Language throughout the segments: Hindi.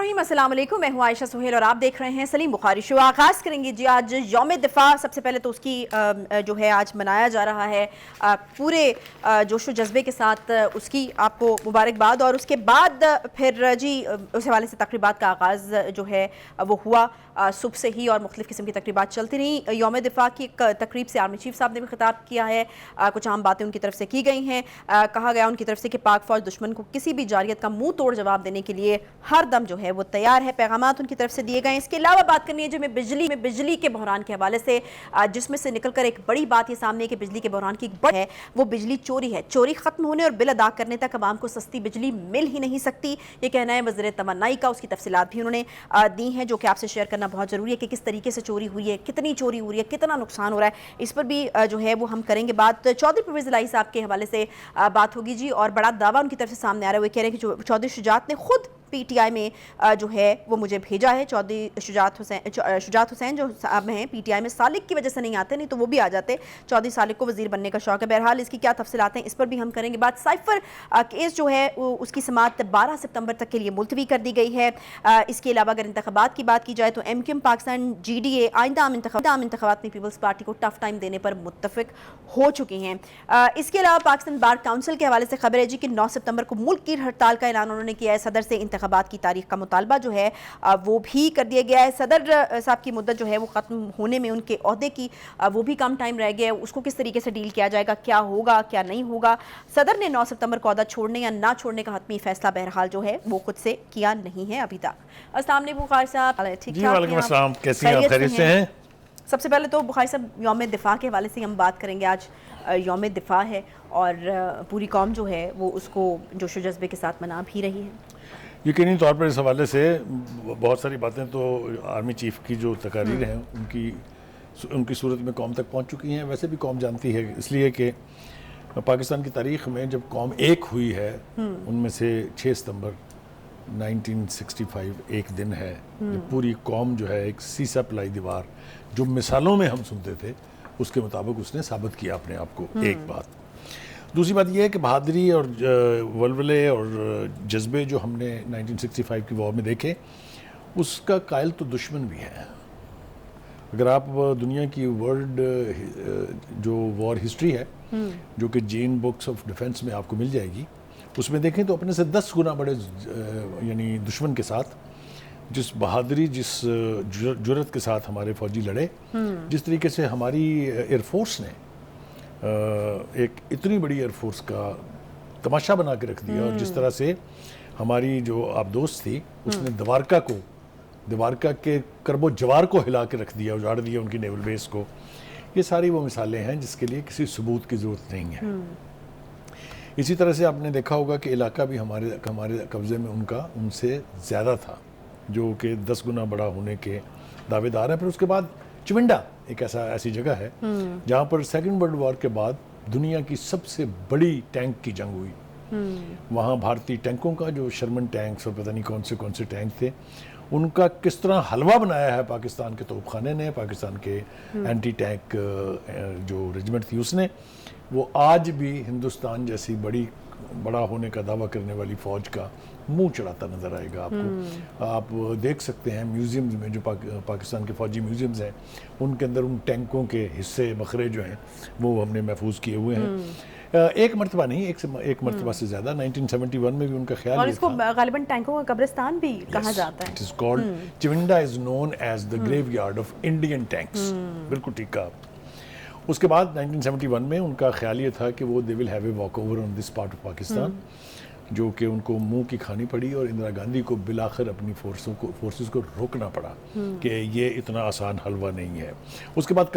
बिस्मिल्लाहिर्रहमानिर्रहीम, अस्सलाम वालेकुम। मैं हूं आयशा सुहेल और आप देख रहे हैं सलीम बुखारी शो। आगाज़ करेंगे जी आज यौम दिफा। सबसे पहले तो उसकी जो है आज मनाया जा रहा है पूरे जोश व जज्बे के साथ, उसकी आपको मुबारकबाद। और उसके बाद फिर जी उस हवाले से तकरीबात का आगाज़ जो है वो हुआ सुबह से ही, और मुख्तलिफ़ किस्म की तकरीबात चलती रहीं। यौम दिफा की एक तकरीब से आर्मी चीफ साहब ने भी खिताब किया है। कुछ आम बातें उनकी तरफ से की गई हैं। कहा गया उनकी तरफ से कि पाक फ़ौज दुश्मन को किसी भी जारियत का मुंह तोड़ जवाब देने के लिए हर दम जो है वो तैयार है। पैगामात उनकी तरफ से दिए गए हैं। इसके अलावा बात करनी है जो मैं बिजली के बहरान के हवाले से, जिसमें से निकलकर एक बड़ी बात ये सामने कि बिजली के बहरान की बड़ी है वो बिजली चोरी है। चोरी खत्म होने और बिल अदा करने तक आवाम को सस्ती बिजली मिल ही नहीं सकती, ये कहना है वज़ीर तमन्नाई का। उसकी तफसीलात भी उन्होंने दी हैं जो कि आपसे शेयर करना बहुत ज़रूरी है कि किस तरीके से चोरी हुई है, कितनी चोरी हुई है, कितना नुकसान हो रहा है, इस पर भी जो है वो हम करेंगे बात। चौधरी परवेज़ इलाही साहब के हवाले से बात होगी जी, और बड़ा दावा उनकी तरफ से सामने आ रहा है। वो कह रहे हैं कि चौधरी शुजात ने खुद पीटीआई में जो है वो मुझे भेजा है। चौधरी शुजात हुसैन जो साहब हैं पीटीआई में, सालिक की वजह से नहीं आते, नहीं तो वो भी आ जाते। चौधरी सालिक को वजीर बनने का शौक है। बहरहाल इसकी क्या तफसीलात हैं इस पर भी हम करेंगे बात। साइफर केस जो है उसकी समाअत 12 सितंबर तक के लिए मुलतवी कर दी गई है। इसके अलावा अगर इंतखाबात की बात की जाए तो एमक्यूएम पाकिस्तान GDA आइंदा आम इंतखाबात में पीपल्स पार्टी को टफ टाइम देने पर मुत्तफिक हो चुकी हैं। इसके अलावा पाकिस्तान बार काउंसिल के हवाले से खबर है जी कि 9 सितंबर को मुल्क की हड़ताल का ऐलान उन्होंने किया है। सदर से इंतखाबात की तारीख का मुतालबा जो है वो भी कर दिया गया है। सदर साहब की मुद्दत जो है वो ख़त्म होने में उनके ओहदे की वो भी कम टाइम रह गया है। उसको किस तरीके से डील किया जाएगा, क्या होगा क्या नहीं होगा। सदर ने 9 सितंबर को ओहदा छोड़ने या ना छोड़ने का हतमी फैसला बहरहाल जो है वो खुद से किया नहीं है अभी तक। अस्सलाम वालेकुम बुखारी साहब, ठीक ठाक? कैसी हैं आप? खैरियत से हैं? सबसे पहले तो बुखारी साहब यौम दिफा के हवाले से हम बात करेंगे। आज यौम दिफा है और पूरी कौम जो है वो उसको जोश व जज्बे के साथ मना भी रही है। यकीनी तौर पर इस हवाले से बहुत सारी बातें तो आर्मी चीफ की जो तकारीर हैं उनकी सूरत में कौम तक पहुंच चुकी हैं। वैसे भी कौम जानती है, इसलिए कि पाकिस्तान की तारीख़ में जब कौम एक हुई है उनमें से 6 सितंबर 1965 एक दिन है जब पूरी कौम जो है एक सीसा पलाई दीवार जो मिसालों में हम सुनते थे उसके मुताबिक उसने साबित किया अपने आप को। एक बात। दूसरी बात यह है कि बहादुरी और वलवले और जज्बे जो हमने 1965 की वॉर में देखे उसका कायल तो दुश्मन भी है। अगर आप दुनिया की वर्ल्ड जो वॉर हिस्ट्री है जो कि जेन बुक्स ऑफ डिफेंस में आपको मिल जाएगी, उसमें देखें तो अपने से 10 गुना बड़े यानी दुश्मन के साथ जिस बहादुरी, जिस जुर्रत के साथ हमारे फौजी लड़े, जिस तरीके से हमारी एयरफोर्स ने एक इतनी बड़ी एयरफोर्स का तमाशा बना के रख दिया, और जिस तरह से हमारी जो आबदोस्त थी उसने द्वारका के करबो जवार को हिला के रख दिया, उजाड़ दिया उनकी नेवल बेस को। ये सारी वो मिसालें हैं जिसके लिए किसी सबूत की ज़रूरत नहीं है। इसी तरह से आपने देखा होगा कि इलाका भी हमारे कब्ज़े में उनसे ज़्यादा था, जो कि 10 गुना बड़ा होने के दावेदार हैं। फिर उसके बाद चिविंडा एक ऐसी जगह है जहाँ पर सेकेंड वर्ल्ड वॉर के बाद दुनिया की सबसे बड़ी टैंक की जंग हुई। वहाँ भारतीय टैंकों का जो शर्मन टैंक्स और पता नहीं कौन से टैंक थे, उनका किस तरह हलवा बनाया है पाकिस्तान के तोपखाने ने, पाकिस्तान के एंटी टैंक जो रेजिमेंट थी उसने। वो आज भी हिंदुस्तान जैसी बड़ा होने का दावा करने वाली फ़ौज का मुंह चढ़ाता नज़र आएगा आपको। आप देख सकते हैं म्यूज़ियम्स में जो पाकिस्तान के फ़ौजी म्यूज़ियम्स हैं उनके अंदर उन टैंकों के हिस्से बखरे जो हैं वो हमने महफूज किए हुए हैं। एक मरतबा नहीं, एक मरतबा से ज़्यादा। 1971 में भी उनका ख्याल, और इसको गालिबन टैंकों का कब्रिस्तान भी कहा जाता है। It is called Chawinda is known as the graveyard of Indian tanks. बिल्कुल ठीक कहा। उसके बाद 1971 में उनका ख्याल ये था कि वो they will have a walk over on this part of Pakistan, जो कि उनको मुंह की खानी पड़ी और इंदिरा गांधी को बिलाखिर अपनी फोर्सेस को रोकना पड़ा कि ये इतना आसान हलवा नहीं है। उसके बाद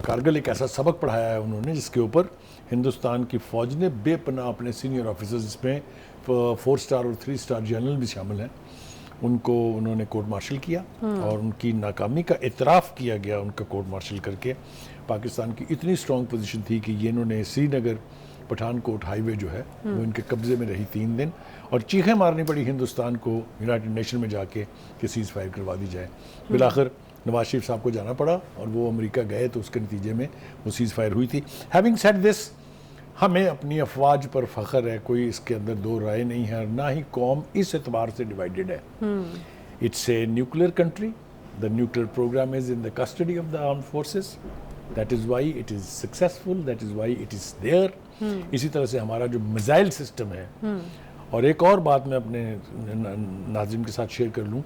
कारगिल एक ऐसा सबक पढ़ाया है उन्होंने जिसके ऊपर हिंदुस्तान की फ़ौज ने बेपनाह अपने सीनियर ऑफिसर्स, जिसमें 4 स्टार और 3 स्टार जनरल भी शामिल हैं, उनको उन्होंने कोर्ट मार्शल किया और उनकी नाकामी का इतराफ़ किया गया उनका कोर्ट मार्शल करके। पाकिस्तान की इतनी स्ट्रॉन्ग पोजीशन थी कि ये इन्होंने श्रीनगर पठानकोट हाईवे जो है वो इनके कब्ज़े में रही 3 दिन, और चीखें मारनी पड़ी हिंदुस्तान को यूनाइटेड नेशन में जाके कि सीज़ फायर करवा दी जाए। बिलाखिर नवाज शरीफ साहब को जाना पड़ा और वो अमेरिका गए, तो उसके नतीजे में वो सीज़ फायर हुई थी। हैविंग सेड दिस, हमें अपनी अफवाज पर फ़ख्र है, कोई इसके अंदर दो राय नहीं है, ना ही कौम इस एतबार से डिवाइडेड है। It's a nuclear country, the nuclear programme is in the custody of the armed forces, that is why it is successful, that is why it is there. इसी तरह से हमारा जो मिसाइल सिस्टम है, और एक और बात मैं अपने नाज़रीन के साथ शेयर कर लूँ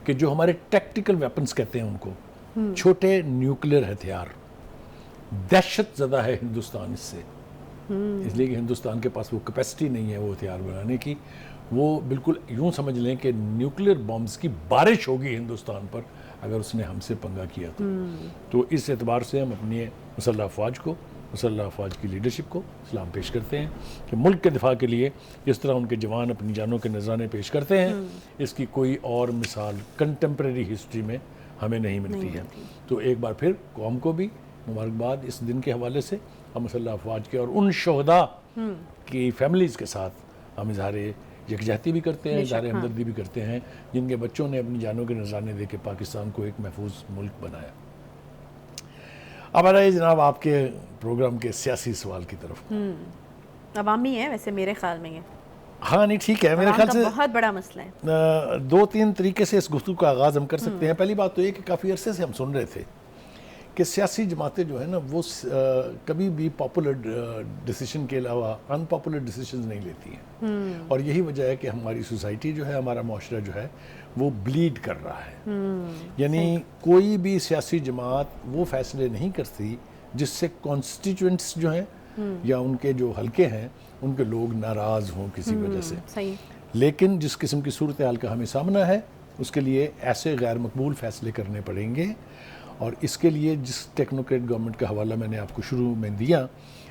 कि जो हमारे टैक्टिकल वेपन्स कहते हैं उनको, छोटे न्यूक्लियर हथियार, दहशत ज़दा है हिंदुस्तान इससे, इसलिए कि हिंदुस्तान के पास वो कैपेसिटी नहीं है वो हथियार बनाने की। वो बिल्कुल यूं समझ लें कि न्यूक्लियर बॉम्ब्स की बारिश होगी हिंदुस्तान पर अगर उसने हमसे पंगा किया तो इस एतबार से हम अपनी मुसल्लह अफवाज को, मुसल्लह अफवाज की लीडरशिप को सलाम पेश करते हैं कि मुल्क के दिफा के लिए इस तरह उनके जवान अपनी जानों के नजराने पेश करते हैं, इसकी कोई और मिसाल कंटेम्प्रेरी हिस्ट्री में हमें नहीं मिलती है। तो एक बार फिर कौम को भी मुबारकबाद इस दिन के हवाले से, हम मुसल्लह अफवाज के और उन शहदा की फैमिलीज़ के साथ हम इजहार यकजहती भी करते हैं, इजहार हमदर्दी भी करते हैं, जिनके बच्चों ने अपनी जानों के नजराने दे के पाकिस्तान को एक महफूज मुल्क बनाया। अब आ रहे जनाब आपके प्रोग्राम के सियासी सवाल की तरफ। अवामी है वैसे मेरे ख्याल में ये, हाँ नहीं ठीक है, मेरे ख्याल से बहुत बड़ा मसला है। दो तीन तरीके से इस गुफ्तगू का आगाज़ हम कर सकते हैं। पहली बात तो ये कि काफ़ी अरसे से हम सुन रहे थे कि सियासी जमातें जो है ना वो कभी भी पॉपुलर डिसीजन के अलावा अनपॉपुलर डिसीजन नहीं लेती हैं, और यही वजह है कि हमारी सोसाइटी जो है, हमारा माशरा जो है वो ब्लीड कर रहा है। यानी कोई भी सियासी जमात वो फैसले नहीं करती जिससे कॉन्स्टिट्यूएंट्स जो हैं या उनके जो हलके हैं उनके लोग नाराज़ हों किसी वजह से। सही। लेकिन जिस किस्म की सूरत हाल का हमें सामना है उसके लिए ऐसे गैर मकबूल फैसले करने पड़ेंगे, और इसके लिए जिस टेक्नोक्रेट गवर्नमेंट का हवाला मैंने आपको शुरू में दिया,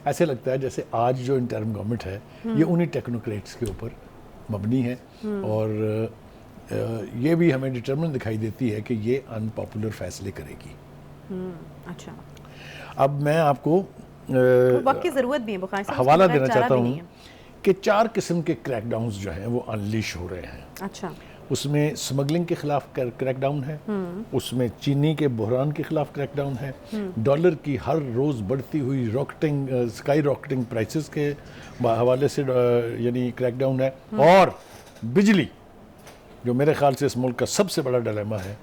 ऐसे लगता है जैसे आज जो इंटरिम गवर्नमेंट है ये उन्हीं टेक्नोक्रेट्स के ऊपर मबनी है, और ये भी हमें डिटर्मिन दिखाई देती है कि ये अनपॉपुलर फैसले करेगी। अच्छा, अब मैं आपको वक्त की ज़रूरत भी है बुखारी साहब, हवाला देना चाहता हूँ कि 4 किस्म के क्रैकडाउन्स जो हैं वो अनलीश हो रहे हैं। अच्छा। उसमें स्मगलिंग के खिलाफ क्रैकडाउन है, उसमें चीनी के बहरान के खिलाफ क्रैकडाउन है, डॉलर की हर रोज़ बढ़ती हुई स्काई रॉकेटिंग प्राइसेस के हवाले से यानी क्रैकडाउन है, और बिजली जो मेरे ख्याल से इस मुल्क का सबसे बड़ा डिलेमा है,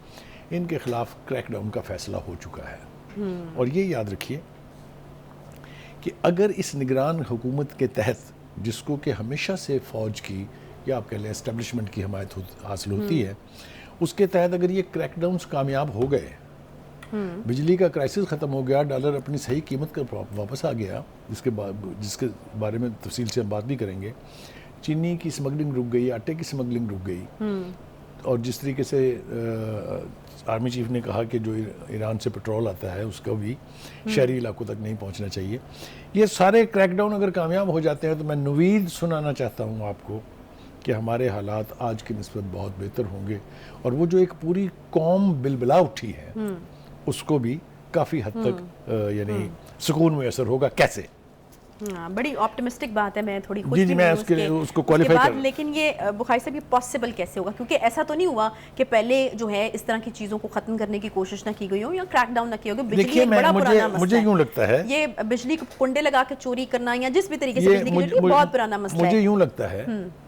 इनके खिलाफ क्रैकडाउन का फैसला हो चुका है। और ये याद रखिए कि अगर इस निगरान हुकूमत के तहत, जिसको कि हमेशा से फ़ौज की या आप कह लें एस्टेब्लिशमेंट की हिमायत हासिल होती है, उसके तहत अगर ये क्रैकडाउन्स कामयाब हो गए, बिजली का क्राइसिस ख़त्म हो गया, डॉलर अपनी सही कीमत पर वापस आ गया, जिसके बारे में तफसील से हम बात भी करेंगे, चीनी की स्मगलिंग रुक गई, आटे की स्मगलिंग रुक गई, और जिस तरीके से आर्मी चीफ ने कहा कि जो ईरान से पेट्रोल आता है उसका भी शहरी इलाकों तक नहीं पहुंचना चाहिए, ये सारे क्रैकडाउन अगर कामयाब हो जाते हैं तो मैं नवीद सुनाना चाहता हूं आपको कि हमारे हालात आज की निस्बत बहुत बेहतर होंगे, और वो जो एक पूरी कौम बिलबिला उठी है उसको भी काफ़ी हद तक यानी सुकून मैसर होगा। कैसे? बड़ी ऑप्टिमिस्टिक बात है, मैं थोड़ी खुश जी भी मैं हूं उसको क्वालिफाई कर। लेकिन ये बुखारी साहब ये पॉसिबल कैसे होगा, क्योंकि ऐसा तो नहीं हुआ कि पहले जो है इस तरह की चीज़ों को ख़त्म करने की कोशिश ना की गई हो या क्रैकडाउन ना किया हो। बिजली एक बड़ा पुराना मसला मुझे यूँ लगता है ये बिजली को कुंडे लगा के चोरी करना या जिस भी तरीके से बिजली की चोरी बहुत पुराना मसला है। मुझे यूँ लगता है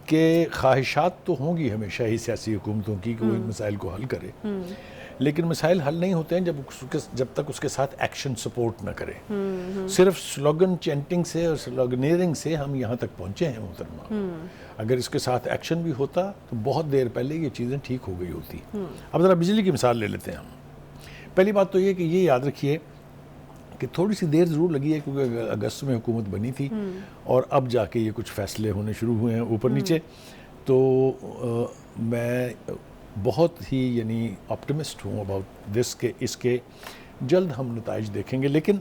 कि ख्वाहिशात तो होंगी हमेशा ही सियासी हुकूमतों की कि वो इन मसाइल को हल करे, लेकिन मसाइल हल नहीं होते हैं जब तक उसके साथ एक्शन सपोर्ट ना करे। सिर्फ स्लोगन चैंटिंग से और स्लोगनेरिंग से हम यहाँ तक पहुँचे हैं मोहतरमा, अगर इसके साथ एक्शन भी होता तो बहुत देर पहले ये चीज़ें ठीक हो गई होती। अब ज़रा बिजली की मिसाल ले लेते हैं हम। पहली बात तो ये कि ये याद रखिए कि थोड़ी सी देर ज़रूर लगी है, क्योंकि अगस्त में हुकूमत बनी थी और अब जाके ये कुछ फ़ैसले होने शुरू हुए हैं ऊपर नीचे। तो मैं बहुत ही यानी ऑप्टिमिस्ट हूँ अबाउट दिस के इसके जल्द हम नताइज देखेंगे, लेकिन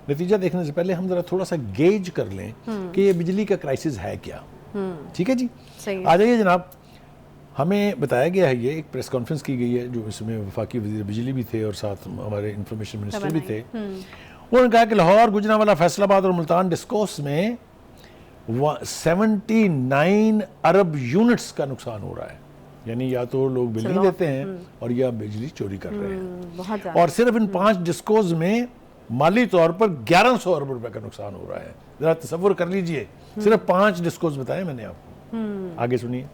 नतीजा देखने से पहले हम ज़रा थोड़ा सा गेज कर लें कि ये बिजली का क्राइसिस है क्या। ठीक है जी, आ जाइए जनाब। हमें बताया गया है, ये एक प्रेस कॉन्फ्रेंस की गई है जो इसमें वफाकी वज़ीर बिजली भी थे और साथ हमारे इंफॉर्मेशन मिनिस्टर भी थे। उन्होंने कहा कि लाहौर, गुजरांवाला, फैसलाबाद और मुल्तान डिस्कोर्स में 79 अरब यूनिट्स का नुकसान हो रहा है, यानी या तो लोग बिजली देते हैं और या बिजली चोरी कर रहे हैं। और सिर्फ इन 5 डिस्कोज में माली तौर पर 1100 अरब रुपए का नुकसान हो रहा है। जरा तसव्वुर कर लीजिए, सिर्फ 5 डिस्कोज बताए मैंने आपको। आगे सुनिए।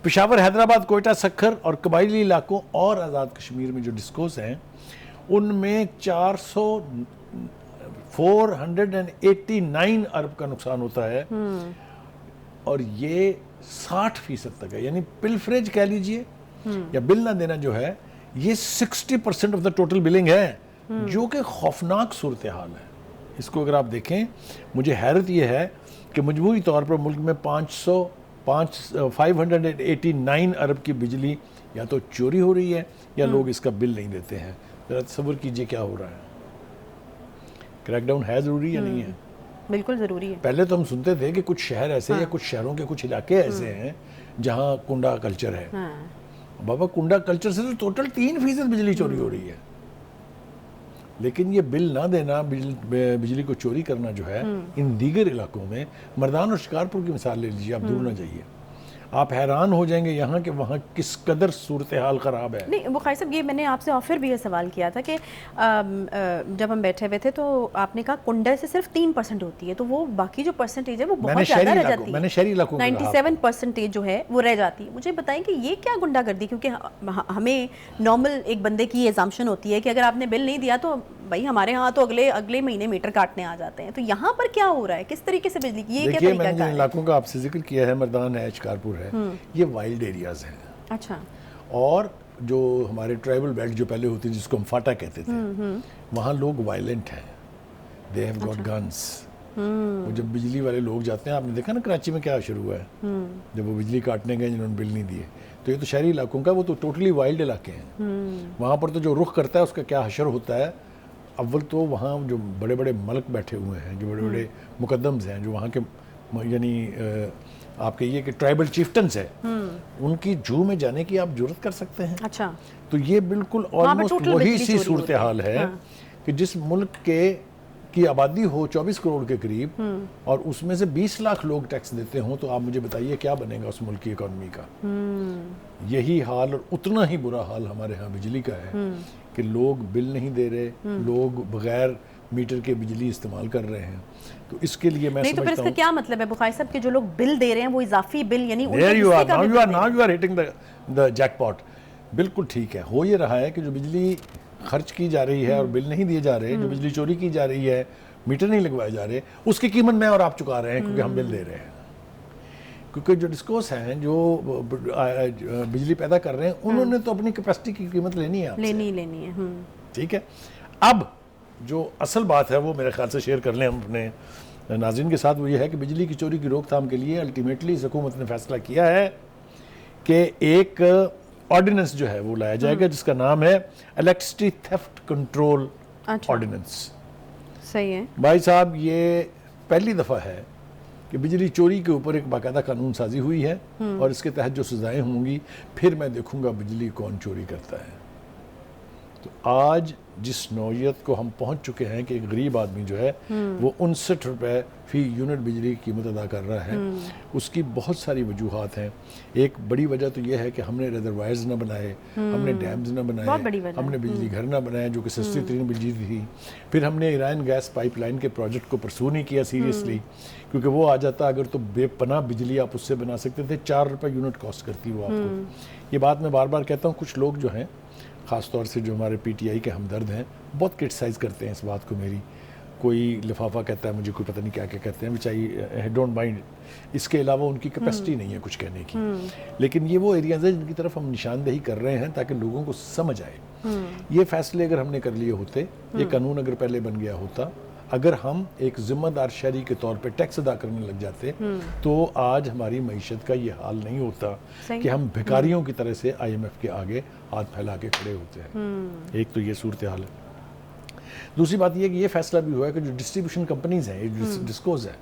पेशावर, हैदराबाद, कोयटा, सक्खर और कबायली इलाकों और आज़ाद कश्मीर में जो डिस्कोज हैं उनमें 489 अरब का नुकसान होता है, और ये 60% तक है। यानी पिलफरेज कह लीजिए या बिल ना देना जो है, ये 60% ऑफ द टोटल बिलिंग है, जो कि खौफनाक सूरत हाल है। इसको अगर आप देखें, मुझे हैरत यह है कि मजमूई तौर पर मुल्क में 589 अरब की बिजली या तो चोरी हो रही है या लोग इसका बिल नहीं देते हैं। जरा तसव्वुर कीजिए क्या हो रहा है। क्रैकडाउन है ज़रूरी या नहीं है? बिल्कुल ज़रूरी है। पहले तो हम सुनते थे कि कुछ शहर ऐसे या कुछ शहरों के कुछ इलाके ऐसे हैं जहां कुंडा कल्चर है। बाबा, कुंडा कल्चर से तो टोटल 3% बिजली चोरी हो रही है। लेकिन ये बिल ना देना, बिजली को चोरी करना जो है इन दीगर इलाकों में, मर्दान और शिकारपुर की मिसाल ले लीजिए, आप दूर ना जाइए, आप हैरान हो जाएंगे यहाँ के वहाँ किस कदर सूरत हाल ख़राब है। नहीं बुखारी साहब, ये मैंने आपसे ऑफर भी ये सवाल किया था कि जब हम बैठे हुए थे तो आपने कहा कुंडा से सिर्फ 3% होती है, तो वो बाकी जो परसेंटेज है वो बहुत ज़्यादा रह जाती है। मैंने शहरी इलाकों 97% जो है वो रह जाती है। मुझे बताएं कि ये क्या गुंडागर्दी, क्योंकि हमें नॉर्मल एक बंदे की एग्जाम्पशन होती है कि अगर आपने बिल नहीं दिया तो भाई हमारे यहाँ तो अगले महीने मीटर काटने आ जाते हैं। तो यहाँ पर क्या हो रहा है, किस तरीके से बिजली की, ये क्या तरीका मैंने जिन इलाकों का आपसे जिक्र किया है, मर्दान है, शिकारपुर है, ये वाइल्ड एरियाज हैं। अच्छा। और जो हमारे ट्राइबल बेल्ट जो पहले होती थी, जिसको हम फाटा कहते थे, वहाँ लोग वायलेंट हैं, दे हैव गॉट गन्स। वो जब बिजली वाले लोग जाते हैं, आपने देखा ना कराची में क्या शुरू हुआ है, जब वो बिजली काटने गए जिन्होंने बिल नहीं दिए, तो ये तो शहरी इलाकों का, वो तो टोटली वाइल्ड इलाके हैं। वहाँ पर तो जो रुख करता है उसका क्या हशर होता है। अव्वल तो वहाँ जो बड़े बड़े मलक बैठे हुए हैं, जो बड़े बड़े मुकद्दम्स हैं, जो वहाँ के यानी आपके ये कि ट्राइबल चिफ्टन्स हैं, उनकी जू में जाने की आप जुर्रत कर सकते हैं? अच्छा। तो ये बिल्कुल ऑलमोस्ट वही सी सूरत हाल है कि जिस मुल्क की आबादी हो 24 करोड़ के करीब और उसमें से 20 लाख लोग टैक्स देते हों, तो आप मुझे बताइए क्या बनेगा उस मुल्क की इकॉनमी का। यही हाल और उतना ही बुरा हाल हमारे यहाँ बिजली का है कि लोग बिल नहीं दे रहे, लोग बगैर मीटर के बिजली इस्तेमाल कर रहे हैं। तो इसके लिए मैं नहीं, तो फिर इसका क्या मतलब है बुखारी साहब कि जो लोग बिल दे रहे हैं वो इजाफी बिल, यानी you are hitting the jackpot. बिल्कुल ठीक है। हो ये रहा है कि जो बिजली खर्च की जा रही है और बिल नहीं दिए जा रहे, जो बिजली चोरी की जा रही है, मीटर नहीं लगवाए जा रहे, उसकी कीमत मैं और आप चुका रहे हैं क्योंकि हम बिल दे रहे हैं। क्योंकि जो डिस्कोस हैं, जो बिजली पैदा कर रहे हैं, उन्होंने तो अपनी कैपेसिटी की कीमत लेनी है, लेनी है। ठीक है। अब जो असल बात है वो मेरे ख्याल से शेयर कर लें हम अपने नाज़रीन के साथ, वो ये है कि बिजली की चोरी की रोकथाम के लिए अल्टीमेटली इस हुकूमत ने फैसला किया है कि एक ऑर्डिनेंस जो है वो लाया जाएगा जिसका नाम है इलेक्ट्रिसिटी थेफ्ट कंट्रोल ऑर्डिनेंस। सही है भाई साहब, ये पहली दफ़ा है कि बिजली चोरी के ऊपर एक बाकायदा कानून साजी हुई है और इसके तहत जो सजाएं होंगी, फिर मैं देखूंगा बिजली कौन चोरी करता है। तो आज जिस नौयत को हम पहुंच चुके हैं कि एक गरीब आदमी जो है वो 59 रुपये फी यूनिट बिजली की कीमत अदा कर रहा है, उसकी बहुत सारी वजूहात हैं। एक बड़ी वजह तो यह है कि हमने रिजर्वायर्स ना बनाए, हमने डैम्स ना बनाए, हमने बिजली घर ना बनाए जो कि सस्ती तरीन बिजली थी। फिर हमने ईरान गैस पाइपलाइन के प्रोजेक्ट को परसू नहीं किया सीरियसली, क्योंकि वो आ जाता अगर तो बेपनाह बिजली आप उससे बना सकते थे। 4 रुपये यूनिट कॉस्ट करती वो आपको। ये बात मैं बार बार कहता हूँ, कुछ लोग जो हैं ख़ास तौर से जो हमारे पीटीआई के हमदर्द हैं बहुत क्रिटिसाइज़ करते हैं इस बात को मेरी। कोई लिफाफा कहता है, मुझे कोई पता नहीं क्या क्या कहते हैं, विच आई डोंट माइंड। इसके अलावा उनकी कैपेसिटी नहीं है कुछ कहने की। लेकिन ये वो एरियाज हैं जिनकी तरफ हम निशानदेही कर रहे हैं ताकि लोगों को समझ आए। ये फैसले अगर हमने कर लिए होते, ये कानून अगर पहले बन गया होता, अगर हम एक जिम्मेदार शहरी के तौर पे टैक्स अदा करने लग जाते, तो आज हमारी मईशत का ये हाल नहीं होता कि हम भिखारियों की तरह से IMF के आगे हाथ फैला के खड़े होते हैं। एक तो ये सूरत हाल है। दूसरी बात यह कि ये फैसला भी हुआ है कि जो डिस्ट्रीब्यूशन कंपनीज हैं, ये डिस्कोज है,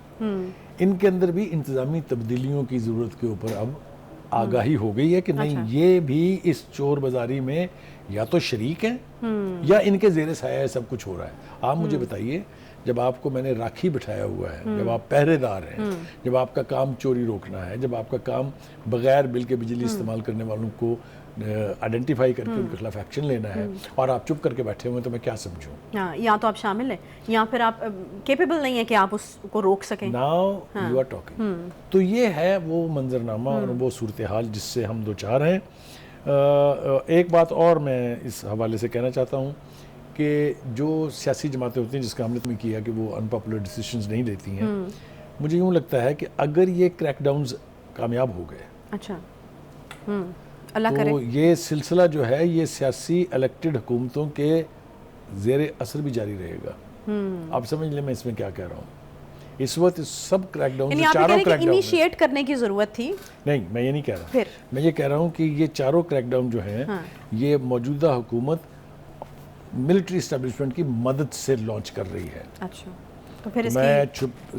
इनके अंदर भी इंतजामी तब्दीलियों की ज़रूरत के ऊपर अब आगाही हो गई है कि नहीं, ये भी इस चोर बाजारी में या तो शरीक हैं या इनके ज़ेरे साया सब कुछ हो रहा है। आप मुझे बताइए, जब आपको मैंने राखी बिठाया हुआ है, जब आप पहरेदार हैं, जब आपका काम चोरी रोकना है, जब आपका काम बगैर बिल के बिजली इस्तेमाल करने वालों को आइडेंटिफाई करके उनके खिलाफ एक्शन लेना है, और आप चुप करके बैठे हुए हैं तो मैं क्या समझूं? हाँ, या तो आप शामिल हैं या फिर आप केपेबल नहीं है कि आप उसको रोक सकें। Now you are talking. तो ये है वो मंजरनामा और वो सूरत हाल जिससे हम दो चार हैं। एक बात और मैं इस हवाले से कहना चाहता हूँ कि जो सियासी जमातें होती हैं जिसका हमने तुम्हें किया कि वो अनपॉपुलर डिसीजंस नहीं लेती हैं, मुझे यूँ लगता है कि अगर ये क्रैकडाउन्स कामयाब हो गए, अच्छा, अल्लाह करे, तो ये सिलसिला जो है ये सियासी इलेक्टेड हुकूमतों के ज़ेर असर भी जारी रहेगा। आप समझ लें मैं इसमें क्या कह रहा हूँ। इस वक्त सब क्रैकडाउन, चारों क्रैकडाउन इनिशिएट करने की ज़रूरत थी। नहीं, मैं ये नहीं कह रहा। फिर मैं ये कह रहा हूँ कि ये चारों क्रैकडाउन जो हैं, हाँ। ये मौजूदा हुकूमत मिलिट्री इस्टेब्लिशमेंट की मदद से लॉन्च कर रही है। अच्छा, तो फिर मैं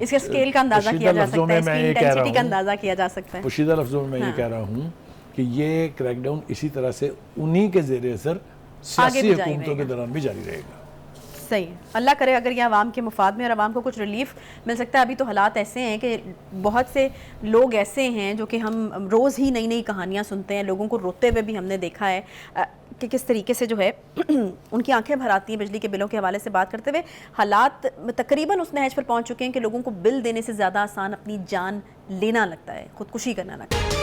इसके स्केल का अंदाजा किया जा सकता है, इसकी इंटेंसिटी का अंदाजा किया जा सकता है। पोशीदा लफ्ज़ों में मैं ये कह रहा हूँ कि ये क्रैकडाउन इसी तरह से उन्हीं के ज़ेर असर सियासी हुकूमतों के दौरान भी जारी रहेगा। सही, अल्लाह करे अगर ये आवाम के मुफाद में और आवाम को कुछ रिलीफ मिल सकता है। अभी तो हालात ऐसे हैं कि बहुत से लोग ऐसे हैं जो कि हम रोज़ ही नई नई कहानियाँ सुनते हैं, लोगों को रोते हुए भी हमने देखा है कि किस तरीके से जो है उनकी आंखें भर आती हैं बिजली के बिलों के हवाले से बात करते हुए। हालात तकरीबन उस नहज पर पहुँच चुके हैं कि लोगों को बिल देने से ज़्यादा आसान अपनी जान लेना लगता है, खुदकुशी करना लगता है।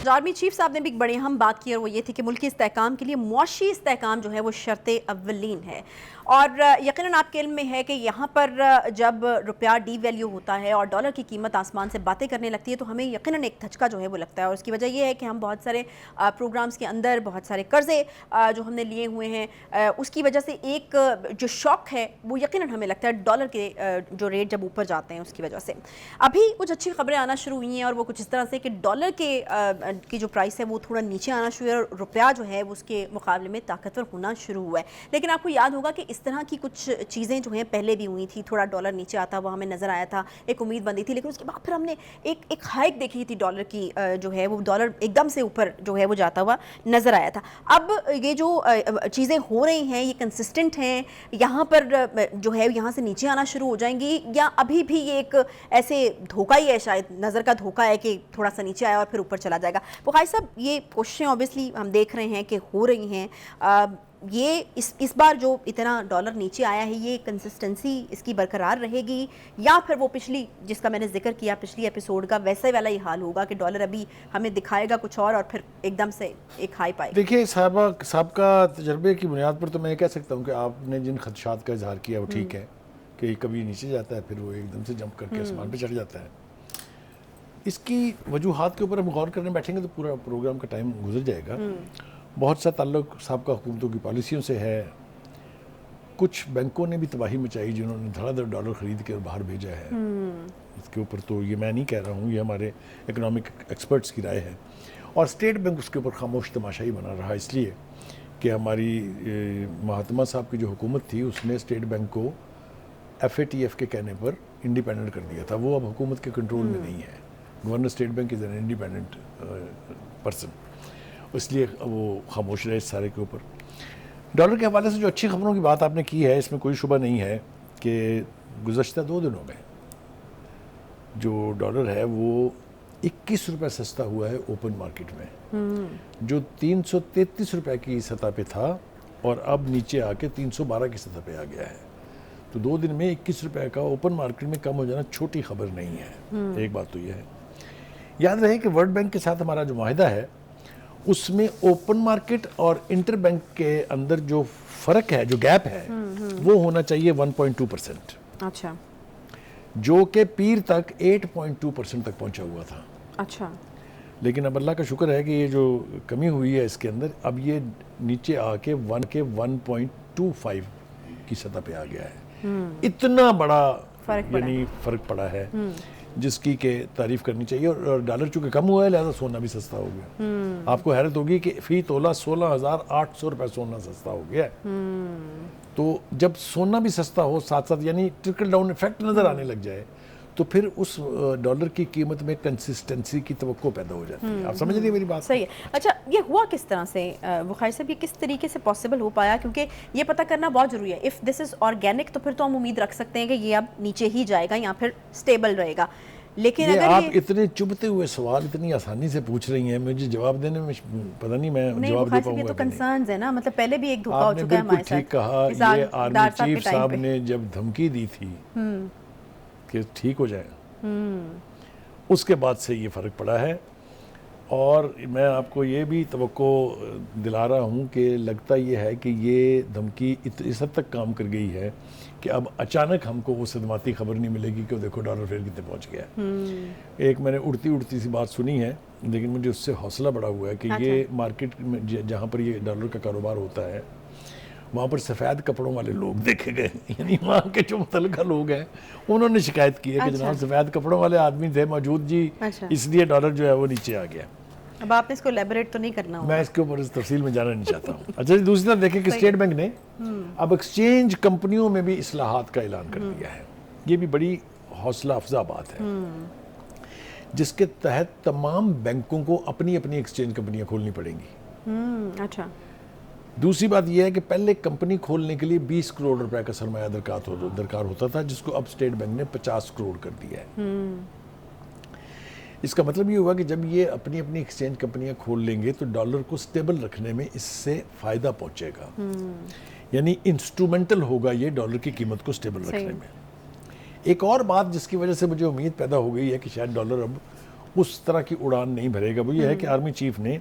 आर्मी चीफ साहब ने भी एक बड़ी अहम बात की और वो ये थी कि मुल्की इस्तेहकाम के लिए मुआशी इस्तेहकाम जो है वो शर्त अव्वलीन है। और यकीनन आपके इल्म में है कि यहाँ पर जब रुपया डीवैल्यू होता है और डॉलर की कीमत आसमान से बातें करने लगती है तो हमें यकीनन एक धचका जो है वो लगता है। और उसकी वजह ये है कि हम बहुत सारे प्रोग्राम्स के अंदर बहुत सारे कर्जे जो हमने लिए हुए हैं, उसकी वजह से एक जो शॉक है वो यकीनन हमें लगता है डॉलर के जो रेट जब ऊपर जाते हैं उसकी वजह से। अभी कुछ अच्छी खबरें आना शुरू हुई हैं और वो कुछ इस तरह से कि डॉलर की जो प्राइस है वो थोड़ा नीचे आना शुरू है और रुपया जो है उसके मुकाबले में ताकतवर होना शुरू हुआ है। लेकिन आपको याद होगा कि इस तरह की कुछ चीज़ें जो हैं पहले भी हुई थी, थोड़ा डॉलर नीचे आता हुआ हमें नज़र आया था, एक उम्मीद बंदी थी, लेकिन उसके बाद फिर हमने एक हाइक देखी थी डॉलर की, जो है वो डॉलर एकदम से ऊपर जो है वो जाता हुआ नज़र आया था। अब ये जो चीज़ें हो रही हैं ये कंसिस्टेंट हैं, यहाँ पर जो है यहाँ से नीचे आना शुरू हो जाएंगी या अभी भी ये एक ऐसे धोखा ही है, शायद नज़र का धोखा है कि थोड़ा सा नीचे आया और फिर ऊपर चला जाएगा। बुखारी साहब, ये कोशिशें ऑब्वियसली हम देख रहे हैं कि हो रही हैं, ये इस बार जो इतना डॉलर नीचे आया है ये कंसिस्टेंसी इसकी बरकरार रहेगी या फिर वो पिछली जिसका मैंने जिक्र किया पिछली एपिसोड का वैसे वाला ही हाल होगा कि डॉलर अभी हमें दिखाएगा कुछ और फिर एकदम से एक हाई पाएगा? देखिए साहब का तजर्बे की बुनियाद पर तो मैं कह सकता हूँ कि आपने जिन खदशात का इजहार किया वो ठीक है कि कभी नीचे जाता है फिर वो एकदम से जंप करके आसमान पर चढ़ जाता है। इसकी वजूहात के ऊपर हम गौर करने बैठेंगे तो पूरा प्रोग्राम का टाइम गुजर जाएगा। बहुत सा ताल्लुक साबका हुकूमतों की पॉलिसियों से है। कुछ बैंकों ने भी तबाही मचाई जिन्होंने धड़ाधड़ डॉलर ख़रीद के बाहर भेजा है। इसके ऊपर तो ये मैं नहीं कह रहा हूँ, ये हमारे इकोनॉमिक एक्सपर्ट्स की राय है। और स्टेट बैंक उसके ऊपर खामोश तमाशा ही बना रहा, इसलिए कि हमारी महात्मा साहब की जो हुकूमत थी उसने स्टेट बैंक को FATF के कहने पर इंडिपेंडेंट कर दिया था। वो अब हुकूमत के कंट्रोल में नहीं है। Governor state bank is an independent person, इसलिए वो खामोश रहे इस सारे के ऊपर। डॉलर के हवाले से जो अच्छी खबरों की बात आपने की है इसमें कोई शुबा नहीं है कि गुज़श्ता 2 दिनों में जो डॉलर है वो 21 रुपये सस्ता हुआ है ओपन मार्केट में, जो 333 रुपये की सतह पे था और अब नीचे आके 312 की सतह पे आ गया है। तो 2 दिन में 21 रुपये का ओपन मार्केट में कम हो जाना छोटी खबर नहीं है। एक बात तो यह है। याद रहे कि वर्ल्ड बैंक के साथ हमारा जो माहिदा है उसमें ओपन मार्केट और इंटर बैंक के अंदर जो फ़र्क है, जो गैप है, वो होना चाहिए 1.2%। अच्छा, जो कि पीर तक 8.2% तक पहुंचा हुआ था। अच्छा, लेकिन अब अल्लाह का शुक्र है कि ये जो कमी हुई है इसके अंदर अब ये नीचे आके 1.25 की सतह पे आ गया है। इतना बड़ा यानी फ़र्क पड़ा है जिसकी के तारीफ करनी चाहिए। और डॉलर चूंकि कम हुआ है लिहाजा सोना भी सस्ता हो गया। आपको हैरत होगी कि फी तोला 16,800 रुपये सोना सस्ता हो गया है। तो जब सोना भी सस्ता हो साथ साथ यानी ट्रिकल डाउन इफेक्ट नज़र आने लग जाए तो फिर उस डॉलर की कीमत में कंसिस्टेंसी की तवक्को पैदा हो जाती है। आप समझ रही मेरी बात? सही है। अच्छा, ये हुआ किस तरह से बुखारी साहब, ये किस तरीके से पॉसिबल हो पाया? क्योंकि ये पता करना बहुत ज़रूरी है। इफ़ दिस इज़ ऑर्गेनिक तो फिर तो हम उम्मीद रख सकते हैं कि ये अब नीचे ही जाएगा या फिर स्टेबल रहेगा, लेकिन ये अगर आप ये इतने चुभते हुए सवाल इतनी आसानी से पूछ रही हैं, मुझे जवाब देने में पता नहीं मैं नहीं, जवाब दे बुखारी साहब ये पाऊंगा तो कि नहीं। कंसर्न्स है ना, मतलब पहले भी एक धोखा हो आपने चुका है बिल्कुल हमारे ठीक साथ कहा, इसाक ये आर्मी डार साहब के चीफ टाइम साहब पे। ने जब धमकी दी थी कि ठीक हो जाएगा, उसके बाद से ये फ़र्क पड़ा है। और मैं आपको ये भी तवक्को दिला रहा हूँ कि लगता ये है कि ये धमकी इस हद तक काम कर गई है कि अब अचानक हमको वो सदमाती खबर नहीं मिलेगी कि देखो डॉलर फिर कितने पहुँच गया है। एक मैंने उड़ती उड़ती सी बात सुनी है, लेकिन मुझे उससे हौसला बड़ा हुआ है कि ये मार्केट में जहाँ पर ये डॉलर का कारोबार होता है वहाँ पर सफ़ेद कपड़ों वाले लोग देखे गए, यानी वहाँ के जो मुतल्लिका लोग हैं उन्होंने शिकायत की है कि जनाब सफ़ेद कपड़ों वाले आदमी थे मौजूद जी, इसलिए डॉलर जो है वो नीचे आ गया। अब आपने इसको एलेबोरेट तो नहीं करना होगा। मैं इसके ऊपर इस तफसील में जाना नहीं चाहता हूँ। अच्छा जी, दूसरी तरफ देखें कि स्टेट बैंक ने अब एक्सचेंज कंपनियों में भी इस्लाहात का ऐलान कर दिया है। ये भी बड़ी हौसला अफजा बात है, जिसके तहत तमाम बैंकों को अपनी अपनी एक्सचेंज कंपनियां खोलनी पड़ेंगी। अच्छा, दूसरी बात यह है कि पहले कंपनी खोलने के लिए 20 करोड़ रुपए का सरमाया दरकार होता था, जिसको अब स्टेट बैंक ने 50 करोड़ कर दिया है। इसका मतलब ये हुआ कि जब ये अपनी अपनी एक्सचेंज कंपनियां खोल लेंगे तो डॉलर को स्टेबल रखने में इससे फ़ायदा पहुंचेगा, यानी इंस्ट्रूमेंटल होगा ये डॉलर की कीमत को स्टेबल रखने में। एक और बात जिसकी वजह से मुझे उम्मीद पैदा हो गई है कि शायद डॉलर अब उस तरह की उड़ान नहीं भरेगा, वो ये है कि आर्मी चीफ ने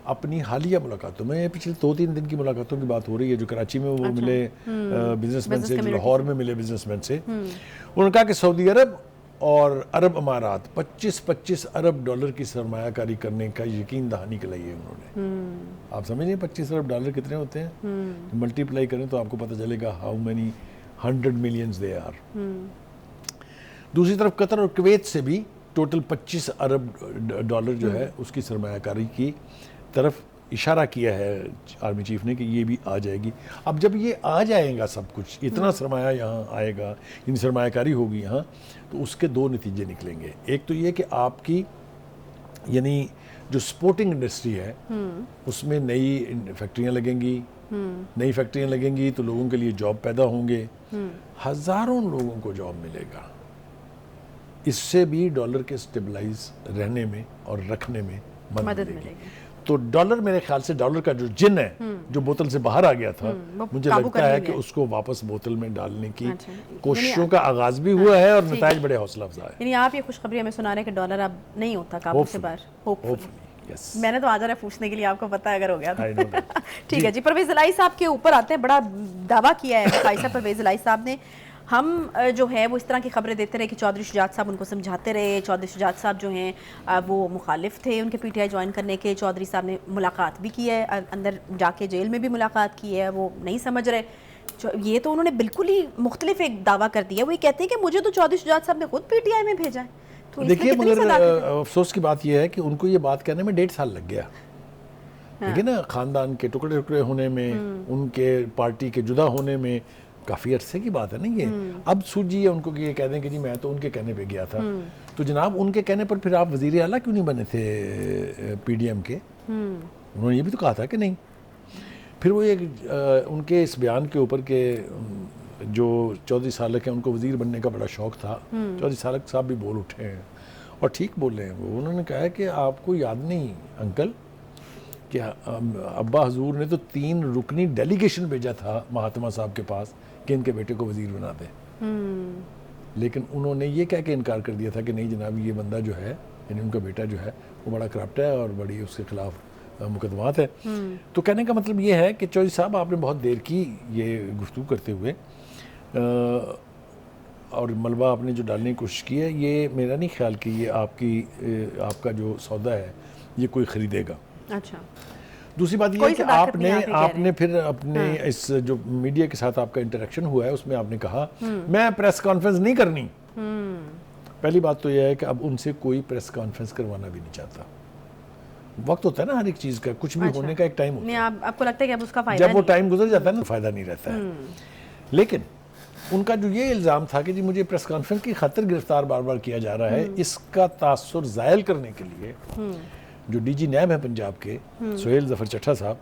अपनी हालिया मुलाकातों में, पिछले 2-3 दिन की मुलाकातों की बात हो रही है, जो कराची में वो मिले बिजनेसमैन से, लाहौर में मिले बिजनेसमैन से, उन्होंने कहा कि सऊदी अरब और अरब अमारात 25-25 अरब डॉलर की सरमायाकारी करने का यकीन दहानी कराई है उन्होंने। आप समझिए 25 अरब डॉलर कितने होते हैं, मल्टीप्लाई करें तो आपको पता चलेगा how many 100 millions they are. दूसरी तरफ कतर और कुवैत से भी टोटल 25 अरब डॉलर जो है उसकी सरमायाकारी की तरफ इशारा किया है आर्मी चीफ ने कि ये भी आ जाएगी। अब जब ये आ जाएगा सब कुछ, इतना सरमाया यहाँ आएगा, इन सरमायाकारी होगी यहाँ, तो उसके दो नतीजे निकलेंगे। एक तो ये कि आपकी यानी जो स्पोर्टिंग इंडस्ट्री है उसमें नई फैक्ट्रियाँ लगेंगी, नई फैक्ट्रियाँ लगेंगी तो लोगों के लिए जॉब पैदा होंगे, हज़ारों लोगों को जॉब मिलेगा। इससे भी डॉलर के स्टेबलाइज रहने में और रखने में मदद मिलेगी। तो डॉलर, मेरे ख्याल से डॉलर का जो जिन है जो बोतल से बाहर आ गया था, मुझे लगता है कि उसको वापस बोतल में डालने की कोशिशों का आगाज भी हुआ है और नताइज बड़े हौसला अफजा है। यानी आप ये खुशखबरी हमें सुना रहे हैं कि डॉलर अब नहीं होता काबू से बाहर, होपफुली। yes. मैंने तो आ जा रहा है पूछने के लिए, आपको पता है अगर हो गया तो। ठीक है जी, परवेज इलाही साहब के ऊपर आते हैं। बड़ा दावा किया है फाइसा परवेज इलाही साहब ने, हम जो है वो इस तरह की खबरें देते रहे कि चौधरी शुजात साहब उनको समझाते रहे। चौधरी शुजात साहब जो हैं वो मुखालिफ थे उनके पीटीआई ज्वाइन करने के। चौधरी साहब ने मुलाकात भी की है, अंदर जाके जेल में भी मुलाकात की है, वो नहीं समझ रहे। ये तो उन्होंने बिल्कुल ही मुख्तलिफ एक दावा कर दिया। वो ये कहते हैं कि मुझे तो चौधरी शुजात साहब ने खुद पीटीआई में भेजा है। तो देखिए, मगर अफसोस की बात यह है कि उनको ये बात कहने में 1.5 साल लग गया। देखिए ना, खानदान के टुकड़े टुकड़े होने में, उनके पार्टी के जुदा होने में काफ़ी अरसे की बात है ना ये। अब सूझिए उनको कि ये कह दें कि जी मैं तो उनके कहने पे गया था, तो जनाब उनके कहने पर फिर आप वज़ीर आला क्यों नहीं बने थे पीडीएम के? उन्होंने ये भी तो कहा था कि नहीं। फिर वो एक उनके इस बयान के ऊपर के जो चौधरी सालक हैं उनको वज़ीर बनने का बड़ा शौक़ था, चौधरी सालक साहब भी बोल उठे हैं और ठीक बोले हैं वो। उन्होंने कहा है कि आपको याद नहीं अंकल कि अब्बा हजूर ने तो 3 रुकनी डेलीगेशन भेजा था महात्मा साहब के पास कि इनके बेटे को वज़ीर बना दें, लेकिन उन्होंने ये कह के इनकार कर दिया था कि नहीं जनाब, ये बंदा जो है, यानी उनका बेटा जो है वो बड़ा करप्ट है और बड़ी उसके खिलाफ मुकदमात है। तो कहने का मतलब ये है कि चौधरी साहब आपने बहुत देर की ये गुफ्तगू करते हुए और मलबा आपने जो डालने की कोशिश की है, ये मेरा नहीं ख्याल कि ये आपका जो सौदा है ये कोई ख़रीदेगा। अच्छा, दूसरी बात यह है कि आपने फिर अपने इस जो मीडिया के साथ आपका इंटरेक्शन हुआ है उसमें आपने कहा मैं प्रेस कॉन्फ्रेंस नहीं करनी। पहली बात तो यह है कि अब उनसे कोई प्रेस कॉन्फ्रेंस करवाना भी नहीं चाहता। वक्त होता है ना हर एक चीज़ का, कुछ भी होने का एक टाइम होता है। आपको लगता है कि अब उसका फायदा, जब वो टाइम गुजर जाता है ना, फ़ायदा नहीं रहता है। लेकिन उनका जो ये इल्ज़ाम था कि जी मुझे प्रेस कॉन्फ्रेंस की खातिर गिरफ्तार बार बार किया जा रहा है, इसका तासुर ज़ायल करने के लिए जो डीजी नैब है पंजाब के सुहेल ज़फ़र चट्टा साहब,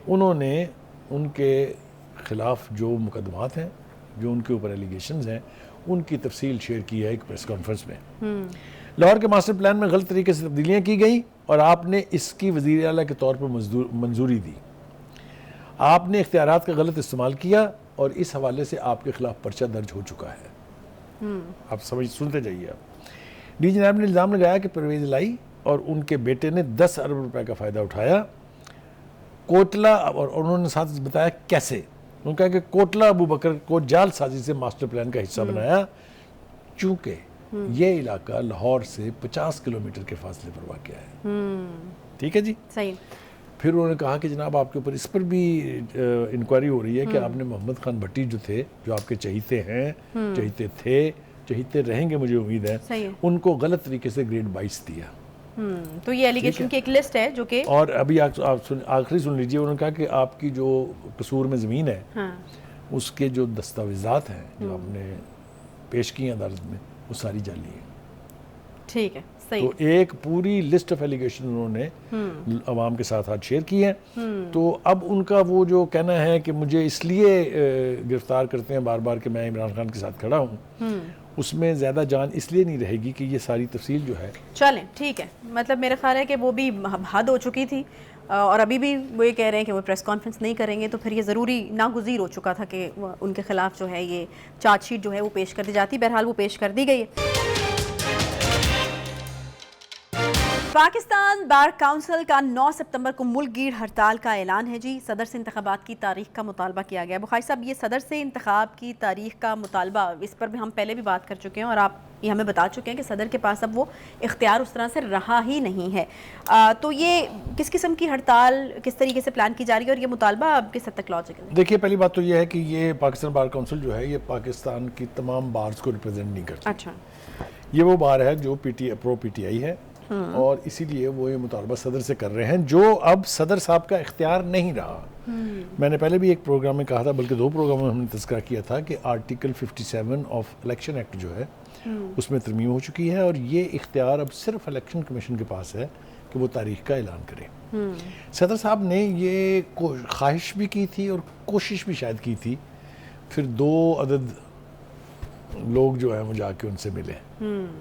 उन्होंने उनके ख़िलाफ़ जो मुकदमात हैं जो उनके ऊपर एलिगेशंस हैं उनकी तफसील शेयर की है एक प्रेस कॉन्फ्रेंस में। लाहौर के मास्टर प्लान में गलत तरीके से तब्दीलियाँ की गई और आपने इसकी वज़ीर आला के तौर पर मंजूरी दी। आपने इख्तियारात का गलत इस्तेमाल किया और इस हवाले से आपके खिलाफ पर्चा दर्ज हो चुका है। आप सुनते जाइए। आप डीजी नायब ने इल्ज़ाम लगाया कि परवेज़ लाई और उनके बेटे ने 10 अरब रुपए का फ़ायदा उठाया कोटला, और उन्होंने साथ बताया कैसे। उन्होंने कहा कि कोटला अबू बकर को जाल साजी से मास्टर प्लान का हिस्सा बनाया, चूँकि ये इलाका लाहौर से 50 किलोमीटर के फासले पर वाक़या है। ठीक है जी, सही। फिर उन्होंने कहा कि जनाब आपके ऊपर इस पर भी इंक्वायरी हो रही है कि आपने मोहम्मद खान भट्टी जो थे, जो आपके चहीते हैं, चहीते थे, चहीते रहेंगे मुझे उम्मीद है, उनको गलत तरीके से ग्रेड 22 दिया। तो ये एलिगेशन की एक लिस्ट है जो कि, और अभी आप आखिरी सुन लीजिए। उन्होंने कहा कि आपकी जो कसूर में ज़मीन है, हाँ, उसके जो दस्तावेज़ात हैं जो आपने पेश किए अदालत में, वो सारी जाली है। ठीक है, सही। तो एक पूरी लिस्ट ऑफ एलिगेशन उन्होंने अवाम के साथ आज शेयर की है। तो अब उनका वो जो कहना है कि मुझे इसलिए गिरफ्तार करते हैं बार बार कि मैं इमरान खान के साथ खड़ा हूँ, उसमें ज़्यादा जान इसलिए नहीं रहेगी कि ये सारी तफसील जो है। चलें, ठीक है। मतलब मेरा ख्याल है कि वो भी हद हो चुकी थी और अभी भी वो ये कह रहे हैं कि वो प्रेस कॉन्फ्रेंस नहीं करेंगे, तो फिर ये ज़रूरी नागुज़ीर हो चुका था कि उनके खिलाफ जो है ये चार्जशीट जो है वो पेश कर दी जाती। बहरहाल वो पेश कर दी गई है। पाकिस्तान बार काउंसिल का 9 सितंबर को मुल्कगीर हड़ताल का ऐलान है जी। सदर से इंतखाबात की तारीख का मुतालबा किया गया। बुखारी साहब, ये सदर से इंतखाब की तारीख का मुतालबा, इस पर भी हम पहले भी बात कर चुके हैं और आप ये हमें बता चुके हैं कि सदर के पास अब वो इख्तियार उस तरह से रहा ही नहीं है। तो ये किस किस्म की हड़ताल किस तरीके से प्लान की जा रही है और ये मुतालबा अब किस हद तक लॉजिकल है? देखिए, पहली बात तो ये है कि ये पाकिस्तान बार काउंसिल जो है ये पाकिस्तान की तमाम बार्स को रिप्रेजेंट नहीं करती। अच्छा, ये वो बार है जो प्रो पीटीआई है और इसीलिए वो ये मुतालबा सदर से कर रहे हैं, जो अब सदर साहब का इख्तियार नहीं रहा। मैंने पहले भी एक प्रोग्राम में कहा था, बल्कि 2 प्रोग्राम में हमने तज़किरा किया था कि आर्टिकल 57 ऑफ इलेक्शन एक्ट जो है उसमें तरमीम हो चुकी है और ये इख्तियार अब सिर्फ इलेक्शन कमीशन के पास है कि वो तारीख का ऐलान करे। सदर साहब ने ये ख्वाहिश भी की थी और कोशिश भी शायद की थी। फिर 2 अदद लोग जो है वो जाके उनसे मिले।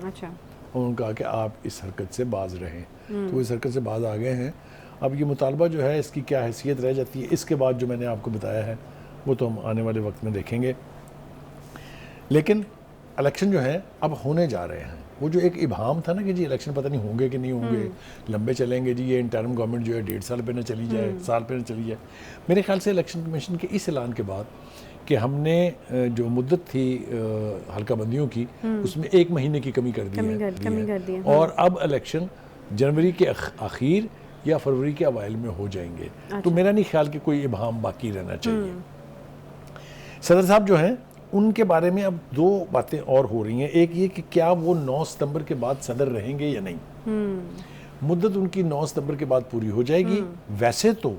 अच्छा, उन्होंने कहा कि आप इस हरकत से बाज रहें, तो वो इस हरकत से बाज आ गए हैं। अब ये मुतालबा जो है इसकी क्या हैसियत रह जाती है, इसके बाद जो मैंने आपको बताया है वो तो हम आने वाले वक्त में देखेंगे। लेकिन इलेक्शन जो है अब होने जा रहे हैं। वो जो एक इबाम था ना कि जी इलेक्शन पता नहीं होंगे कि नहीं होंगे, लंबे चलेंगे जी, ये इंटरिम गवर्नमेंट जो है 1.5 साल पे ना चली जाए, साल पे ना चली जाए। मेरे ख्याल से इलेक्शन कमीशन के इस ऐलान के बाद कि हमने जो मुद्दत थी हल्का बंदियों की, उसमें 1 महीने की कमी कर दी है और अब इलेक्शन जनवरी के आखिर या फरवरी के अवाइल में हो जाएंगे। अच्छा। तो मेरा नहीं ख्याल कि कोई इबाम बाकी रहना चाहिए। सदर साहब जो हैं उनके बारे में अब 2 बातें और हो रही हैं। एक ये कि क्या वो 9 सितंबर के बाद सदर रहेंगे या नहीं। मुद्दत उनकी 9 सितंबर के बाद पूरी हो जाएगी। वैसे तो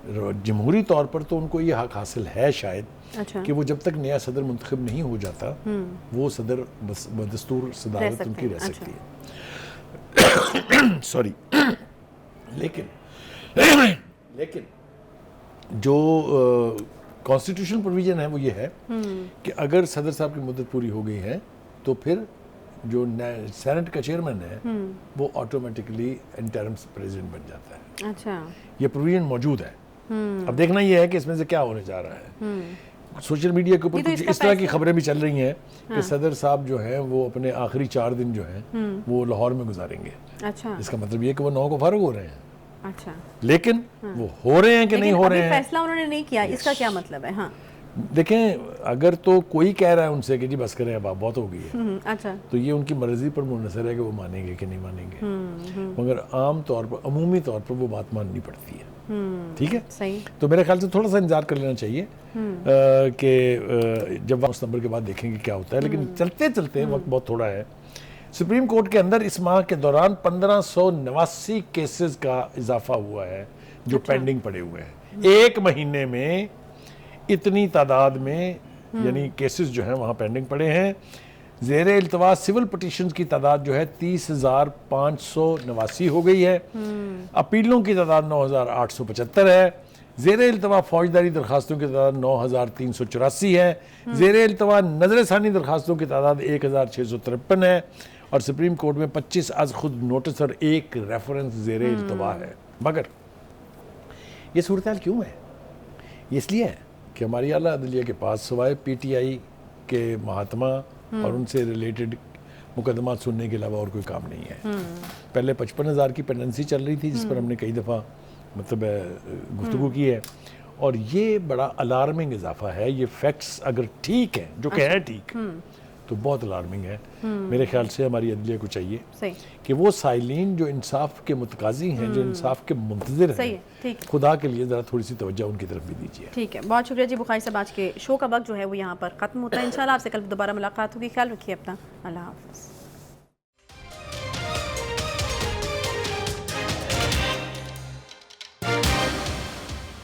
जमहूरी तौर पर तो उनको ये हक हासिल है शायद। अच्छा। कि वो जब तक नया सदर मुंतखब नहीं हो जाता वो सदर बदस्तूर सदारत उनकी रह सकती है। सॉरी। लेकिन जो कॉन्स्टिट्यूशनल प्रोविजन है वो ये है कि अगर सदर साहब की मुद्दत पूरी हो गई है तो फिर जो सेनेट का चेयरमैन है वो ऑटोमेटिकली इंटरिम प्रेसिडेंट बन जाता है। अच्छा, ये प्रोविजन मौजूद है। अब देखना ये है कि इसमें से क्या होने जा रहा है। सोशल मीडिया के ऊपर कुछ इस तरह की खबरें भी चल रही हैं कि सदर साहब जो हैं वो अपने आखिरी 4 दिन जो हैं वो लाहौर में गुजारेंगे। अच्छा, इसका मतलब ये कि वो 9 को फारूक हो रहे हैं। अच्छा, लेकिन वो हो रहे हैं कि नहीं हो रहे हैं, फैसला उन्होंने नहीं किया। इसका क्या मतलब है? हाँ, देखें, अगर तो कोई कह रहा है उनसे कि जी बस करें अब बहुत हो गई है, अच्छा, तो ये उनकी मर्जी पर मुनहसर है कि वो मानेंगे कि नहीं मानेंगे। मगर आम तौर पर, अमूमी तौर पर वो बात माननी पड़ती है। ठीक है, सही। तो मेरे ख्याल से थोड़ा सा इंतजार कर लेना चाहिए कि जब 9 सितंबर के बाद देखेंगे क्या होता है। लेकिन चलते चलते वक्त बहुत थोड़ा है। सुप्रीम कोर्ट के अंदर इस माह के दौरान 1589 केसेस का इजाफा हुआ है जो पेंडिंग पड़े हुए हैं। 1 महीने में इतनी तादाद में यानी केसेस जो हैं वहाँ पेंडिंग पड़े हैं। ज़ेर इल्तवा सिविल पिटीशंस की तादाद जो है 30,589 हो गई है। अपीलों की तादाद 9,875 है। ज़ेर इल्तवा फौजदारी दरखास्तों की तादाद 9,384 है, ज़ेर इल्तवा नजरसानी दरखास्तों की तादाद 1,653 है, और सुप्रीम कोर्ट में 25 आज खुद नोटिस और 1 रेफरेंस ज़ेर इल्तवा है। मगर ये सूरत हाल क्यों है? ये इसलिए है कि हमारी आला अदलिया के पास सवाए PTI के महात्मा और उनसे रिलेटेड मुकदमा सुनने के अलावा और कोई काम नहीं है। पहले 55,000 की पेंडेंसी चल रही थी, जिस पर हमने कई दफ़ा मतलब गुफ्तगू की है, और ये बड़ा अलार्मिंग इजाफा है। ये फैक्ट्स अगर ठीक हैं, जो कि हैं ठीक, तो बहुत अलार्मिंग है। मेरे ख्याल से हमारी अदलिया को चाहिए सही कि वो साइलिन जो इंसाफ के मुतकाजी हैं, जो इंसाफ के मुंतज़िर सही हैं, है, ठीक है। खुदा के लिए ज़रा थोड़ी सी तवज्जो उनकी तरफ भी दीजिए। ठीक है, बहुत शुक्रिया जी बुखारी साहब। आज के शो का वक्त जो है वो यहाँ पर ख़त्म होता है। इंशाल्लाह आपसे कल दोबारा मुलाकात होगी। ख्याल रखिए अपना। अल्लाह हाफ़िज़।